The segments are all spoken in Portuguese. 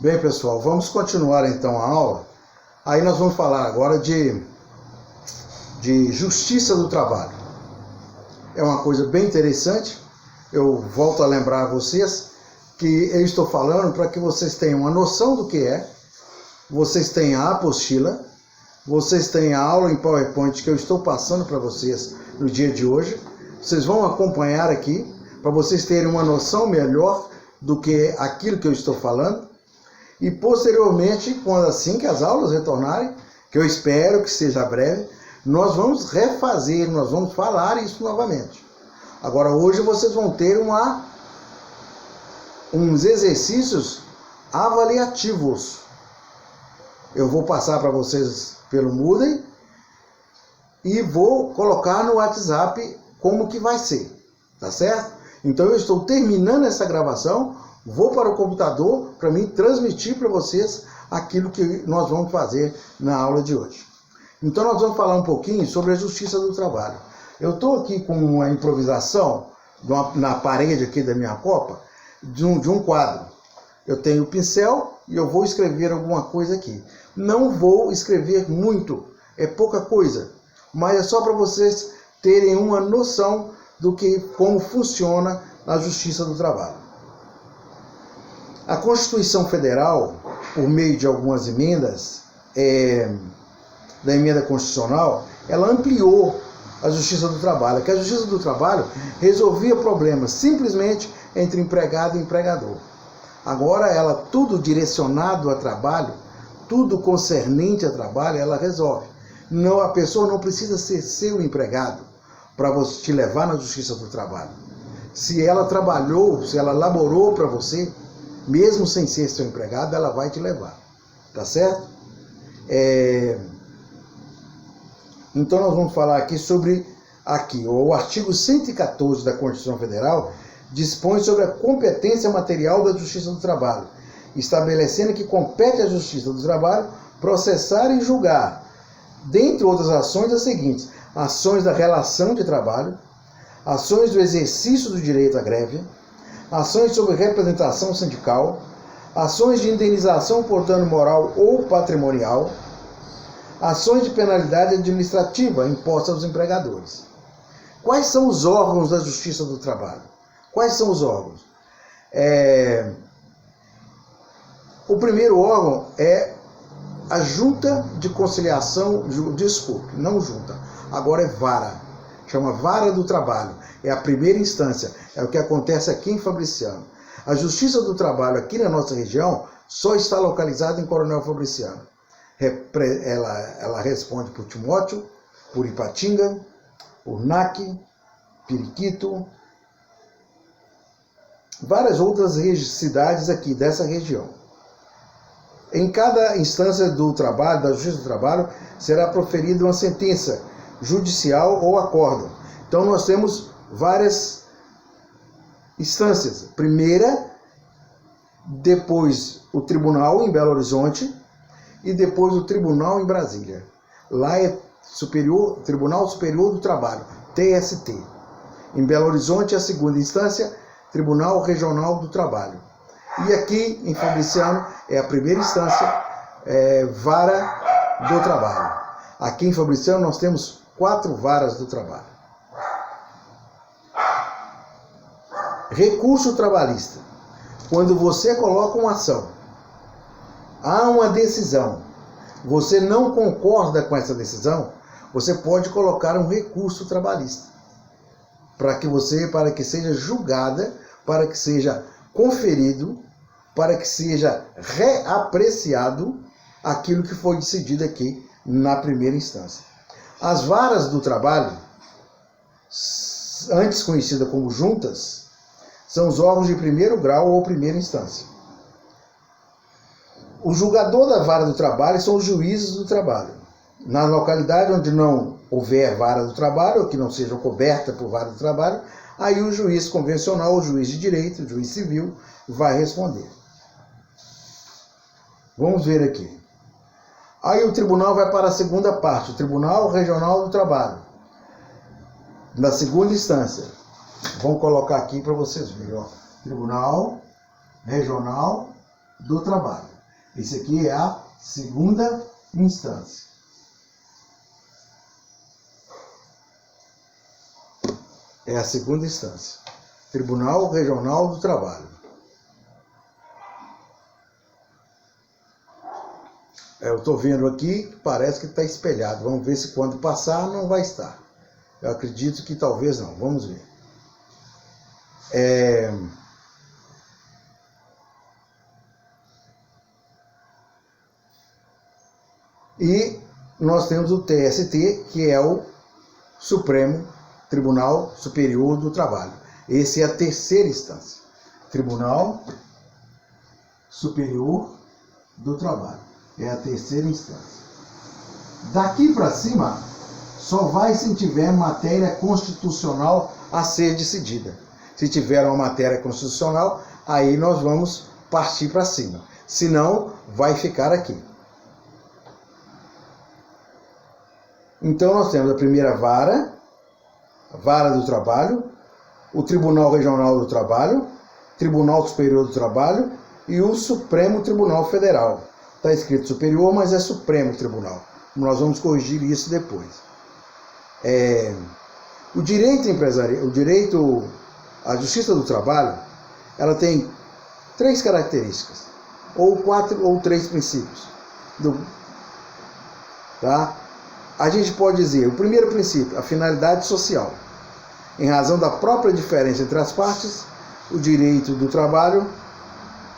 Bem, pessoal, vamos continuar então a aula. Aí nós vamos falar agora de justiça do trabalho. É uma coisa bem interessante. Eu volto a lembrar a vocês que eu estou falando para que vocês tenham uma noção do que é. Vocês têm a apostila, vocês têm a aula em PowerPoint que eu estou passando para vocês no dia de hoje. Vocês vão acompanhar aqui para vocês terem uma noção melhor do que aquilo que eu estou falando. E posteriormente, quando assim que as aulas retornarem, que eu espero que seja breve, nós vamos refazer, nós vamos falar isso novamente. Agora hoje vocês vão ter uns exercícios avaliativos. Eu vou passar para vocês pelo Moodle e vou colocar no WhatsApp como que vai ser, tá certo? Então eu estou terminando essa gravação, vou para o computador para mim transmitir para vocês aquilo que nós vamos fazer na aula de hoje. Então nós vamos falar um pouquinho sobre a justiça do trabalho. Eu estou aqui com uma improvisação na parede aqui da minha copa de um quadro. Eu tenho o pincel e eu vou escrever alguma coisa aqui. Não vou escrever muito, é pouca coisa, mas é só para vocês terem uma noção do que como funciona a justiça do trabalho. A Constituição Federal, por meio de algumas emendas da emenda constitucional, ela ampliou a justiça do trabalho, que a justiça do trabalho resolvia problemas simplesmente entre empregado e empregador. Agora ela, tudo direcionado a trabalho, tudo concernente a trabalho, ela resolve. Não, a pessoa não precisa ser seu empregado para você te levar na justiça do trabalho. Se ela trabalhou, se ela laborou para você, mesmo sem ser seu empregado, ela vai te levar. Tá certo? Então nós vamos falar aqui sobre o artigo 114 da Constituição Federal dispõe sobre a competência material da Justiça do Trabalho, estabelecendo que compete à Justiça do Trabalho processar e julgar, dentre outras ações, as seguintes: ações da relação de trabalho, ações do exercício do direito à greve, ações sobre representação sindical, ações de indenização por dano moral ou patrimonial, ações de penalidade administrativa impostas aos empregadores. Quais são os órgãos da Justiça do Trabalho? Quais são os órgãos? O primeiro órgão é a Junta de Conciliação, não junta, agora é vara, chama Vara do Trabalho, é a primeira instância, é o que acontece aqui em Fabriciano. A Justiça do Trabalho aqui na nossa região só está localizada em Coronel Fabriciano. Ela responde por Timóteo, por Ipatinga, por NAC, Periquito, várias outras cidades aqui dessa região. Em cada instância do trabalho, da Justiça do Trabalho, será proferida uma sentença judicial ou acórdão. Então nós temos várias instâncias. Primeira, depois o tribunal em Belo Horizonte e depois o tribunal em Brasília. Lá é Tribunal Superior do Trabalho, TST. Em Belo Horizonte, a segunda instância, Tribunal Regional do Trabalho. E aqui em Fabriciano é a primeira instância, Vara do Trabalho. Aqui em Fabriciano nós temos 4 varas do trabalho. Recurso trabalhista. Quando você coloca uma ação, há uma decisão, você não concorda com essa decisão, você pode colocar um recurso trabalhista para que seja julgada, para que seja conferido, para que seja reapreciado aquilo que foi decidido aqui na primeira instância. As varas do trabalho, antes conhecidas como juntas, são os órgãos de primeiro grau ou primeira instância. O julgador da vara do trabalho são os juízes do trabalho. Na localidade onde não houver vara do trabalho, ou que não seja coberta por vara do trabalho, aí o juiz convencional, o juiz de direito, o juiz civil, vai responder. Vamos ver aqui. Aí o tribunal vai para a segunda parte, o Tribunal Regional do Trabalho, na segunda instância. Vamos colocar aqui para vocês verem. Tribunal Regional do Trabalho. Esse aqui é a segunda instância. É a segunda instância. Tribunal Regional do Trabalho. Eu estou vendo aqui, parece que está espelhado. Vamos ver se quando passar não vai estar. Eu acredito que talvez não. Vamos ver. E nós temos o TST, que é o Supremo Tribunal Superior do Trabalho. Essa é a terceira instância. Tribunal Superior do Trabalho. É a terceira instância. Daqui para cima, só vai se tiver matéria constitucional a ser decidida. Se tiver uma matéria constitucional, aí nós vamos partir para cima. Senão, vai ficar aqui. Então, nós temos a primeira vara, a Vara do Trabalho, o Tribunal Regional do Trabalho, Tribunal Superior do Trabalho e o Supremo Tribunal Federal. Está escrito superior, mas é Supremo Tribunal. Nós vamos corrigir isso depois. O direito empresarial, a Justiça do Trabalho, ela tem 3 características, ou 4 ou 3 princípios. Tá? A gente pode dizer, o primeiro princípio, a finalidade social. Em razão da própria diferença entre as partes, o direito do trabalho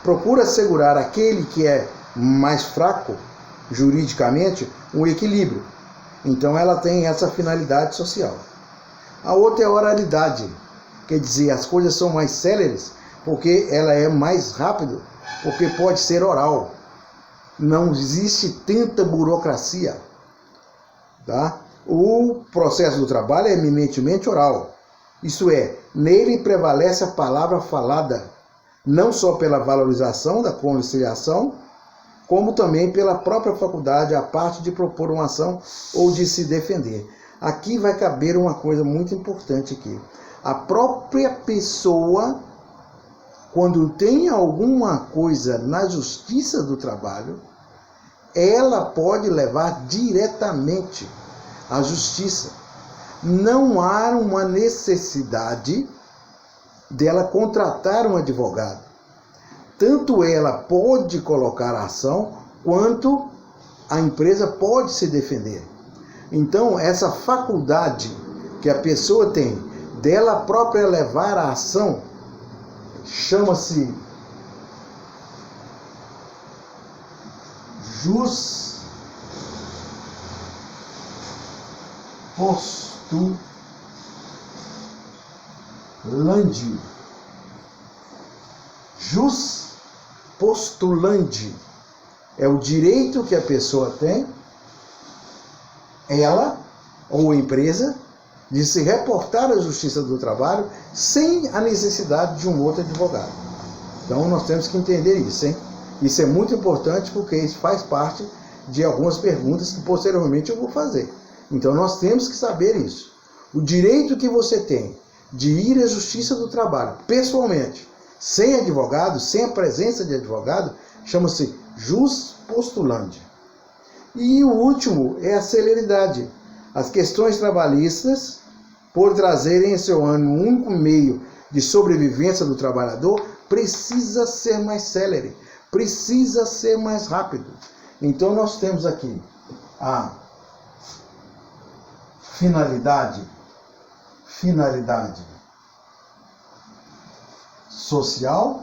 procura assegurar àquele que é mais fraco, juridicamente, um equilíbrio. Então ela tem essa finalidade social. A outra é a oralidade, quer dizer, as coisas são mais céleres, porque ela é mais rápida, porque pode ser oral. Não existe tanta burocracia. Tá? O processo do trabalho é eminentemente oral. Isso é, nele prevalece a palavra falada, não só pela valorização da conciliação, como também pela própria faculdade, a parte de propor uma ação ou de se defender. Aqui vai caber uma coisa muito importante aqui. A própria pessoa, quando tem alguma coisa na Justiça do Trabalho, ela pode levar diretamente à Justiça. Não há uma necessidade dela contratar um advogado. Tanto ela pode colocar a ação, quanto a empresa pode se defender. Então, essa faculdade que a pessoa tem dela própria levar a ação, chama-se jus postulandi. Jus postulandi é o direito que a pessoa tem, ela ou a empresa, de se reportar à Justiça do Trabalho sem a necessidade de um outro advogado. Então nós temos que entender isso, hein? Isso é muito importante porque isso faz parte de algumas perguntas que posteriormente eu vou fazer. Então nós temos que saber isso. O direito que você tem de ir à Justiça do Trabalho pessoalmente, sem advogado, sem a presença de advogado, chama-se jus postulandi. E o último é a celeridade. As questões trabalhistas, por trazerem em seu ânimo um único meio de sobrevivência do trabalhador, precisa ser mais célere, precisa ser mais rápido. Então nós temos aqui a finalidade social,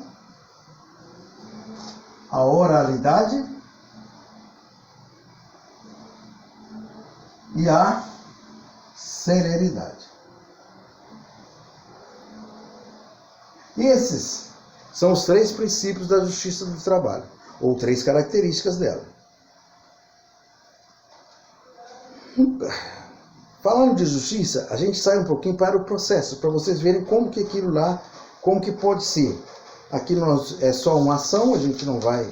a oralidade e a celeridade. Esses são os 3 princípios da Justiça do Trabalho, ou 3 características dela. Falando de justiça, a gente sai um pouquinho para o processo, para vocês verem como que aquilo lá, como que pode ser. Aqui é só uma ação, a gente não vai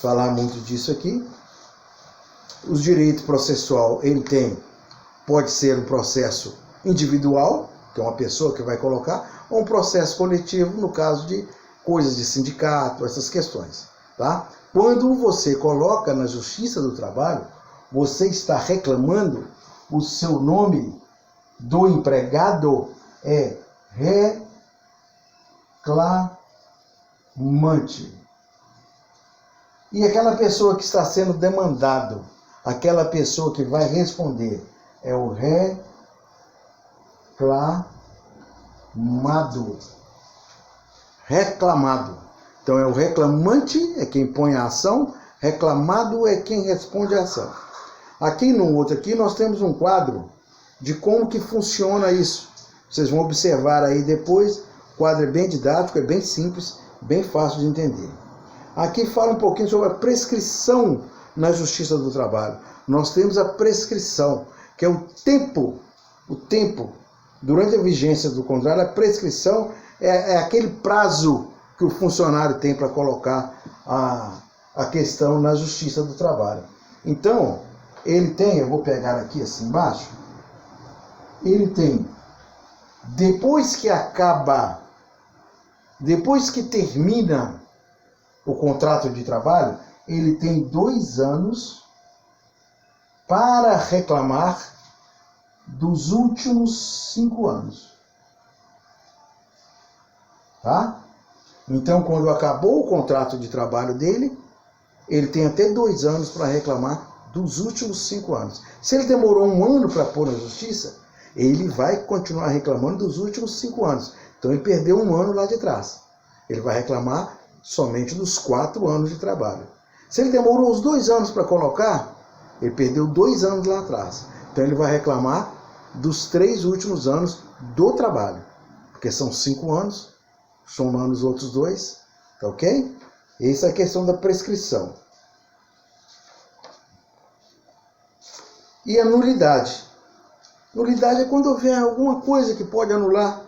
falar muito disso aqui. Os direitos processual, pode ser um processo individual, que é uma pessoa que vai colocar, ou um processo coletivo, no caso de coisas de sindicato, essas questões, tá? Quando você coloca na Justiça do Trabalho, você está reclamando, o seu nome do empregado é reclamante. E aquela pessoa que está sendo demandado, aquela pessoa que vai responder, é o reclamado. Reclamado. Então é o reclamante, é quem põe a ação, reclamado é quem responde a ação. Aqui no outro aqui nós temos um quadro de como que funciona isso. Vocês vão observar aí depois, o quadro é bem didático, é bem simples, bem fácil de entender. Aqui fala um pouquinho sobre a prescrição na Justiça do Trabalho. Nós temos a prescrição, que é o tempo, durante a vigência do contrato, a prescrição é aquele prazo que o funcionário tem para colocar a questão na Justiça do Trabalho. Então, ele tem, eu vou pegar aqui assim embaixo, ele tem, depois que termina o contrato de trabalho, ele tem 2 anos para reclamar dos últimos 5 anos. Tá? Então, quando acabou o contrato de trabalho dele, ele tem até 2 anos para reclamar dos últimos 5 anos. Se ele demorou 1 ano para pôr na Justiça, ele vai continuar reclamando dos últimos 5 anos. Então, ele perdeu 1 ano lá de trás. Ele vai reclamar somente dos 4 anos de trabalho. Se ele demorou os 2 anos para colocar, ele perdeu 2 anos lá atrás. Então ele vai reclamar dos 3 últimos anos do trabalho. Porque são 5 anos, somando os outros 2, tá ok? Essa é a questão da prescrição. E a nulidade. Nulidade é quando houver alguma coisa que pode anular.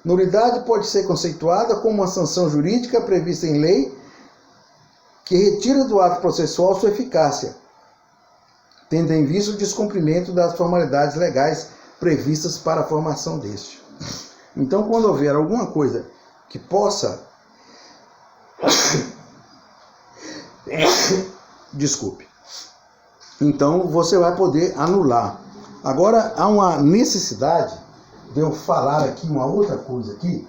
Nulidade pode ser conceituada como uma sanção jurídica prevista em lei que retira do ato processual sua eficácia, tendo em vista o descumprimento das formalidades legais previstas para a formação deste. Então, quando houver alguma coisa que possa... Desculpe. Então, você vai poder anular. Agora, há uma necessidade de eu falar aqui uma outra coisa aqui.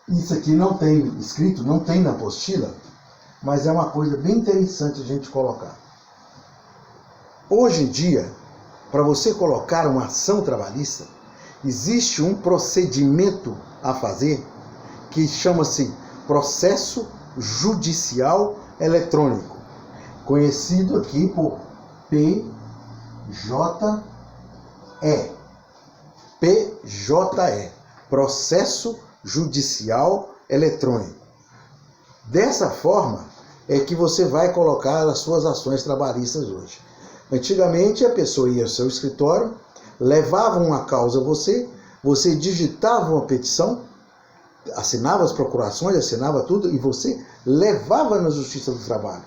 Isso aqui não tem escrito, não tem na apostila, mas é uma coisa bem interessante a gente colocar. Hoje em dia, para você colocar uma ação trabalhista, existe um procedimento a fazer que chama-se processo judicial eletrônico, conhecido aqui por PJE. PJE, Processo Judicial Eletrônico. Dessa forma é que você vai colocar as suas ações trabalhistas hoje. Antigamente a pessoa ia ao seu escritório, levava uma causa a você digitava uma petição, assinava as procurações, assinava tudo e você levava na Justiça do Trabalho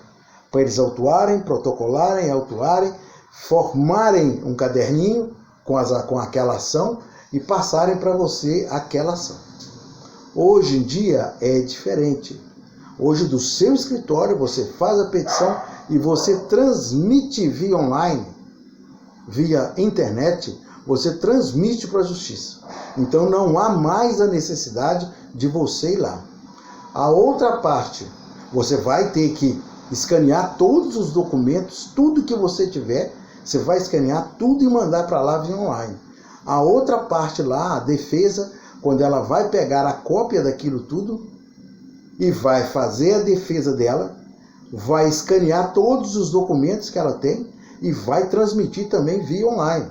para eles autuarem, protocolarem, autuarem, formarem um caderninho com aquela ação e passarem para você aquela ação. Hoje em dia é diferente. Hoje do seu escritório você faz a petição e você transmite via online, via internet, você transmite para a Justiça. Então não há mais a necessidade de você ir lá. A outra parte, você vai ter que escanear todos os documentos, tudo que você tiver, você vai escanear tudo e mandar para lá via online. A outra parte lá, a defesa, quando ela vai pegar a cópia daquilo tudo e vai fazer a defesa dela, vai escanear todos os documentos que ela tem e vai transmitir também via online.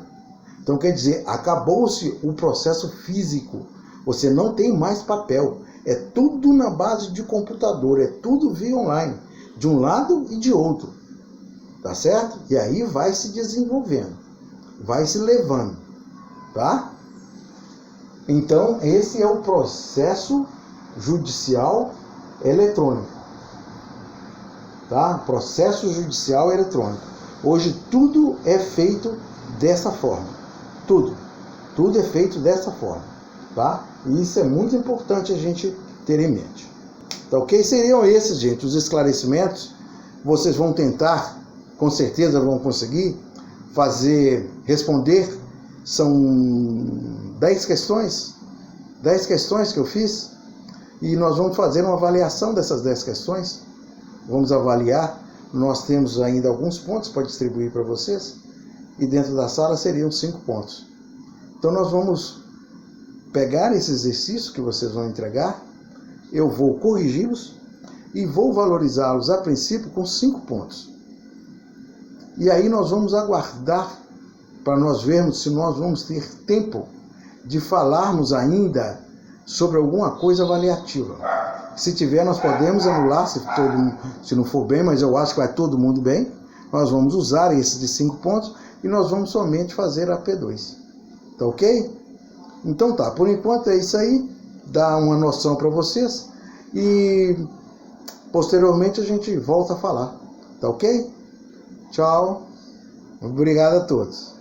Então quer dizer, acabou-se o processo físico, você não tem mais papel, é tudo na base de computador, é tudo via online, de um lado e de outro, tá certo? E aí vai se desenvolvendo, vai se levando, tá? Então esse é o processo judicial eletrônico, tá? Processo judicial eletrônico. Hoje tudo é feito dessa forma, tudo Tudo é feito dessa forma, tá? E isso é muito importante a gente ter em mente. Tá ok? Seriam esses, gente, os esclarecimentos. Vocês vão tentar, com certeza vão conseguir responder. São 10 questões que eu fiz, e nós vamos fazer uma avaliação dessas 10 questões. Vamos avaliar. Nós temos ainda alguns pontos para distribuir para vocês, e dentro da sala seriam 5 pontos. Então nós vamos pegar esse exercício que vocês vão entregar, eu vou corrigi-los e vou valorizá-los a princípio com 5 pontos. E aí nós vamos aguardar para nós vermos se nós vamos ter tempo de falarmos ainda sobre alguma coisa avaliativa. Se tiver, nós podemos anular, se não for bem, mas eu acho que vai todo mundo bem. Nós vamos usar esse de 5 pontos e nós vamos somente fazer a P2. Tá ok? Então tá, por enquanto é isso aí. Dá uma noção para vocês e posteriormente a gente volta a falar. Tá ok? Tchau. Obrigado a todos.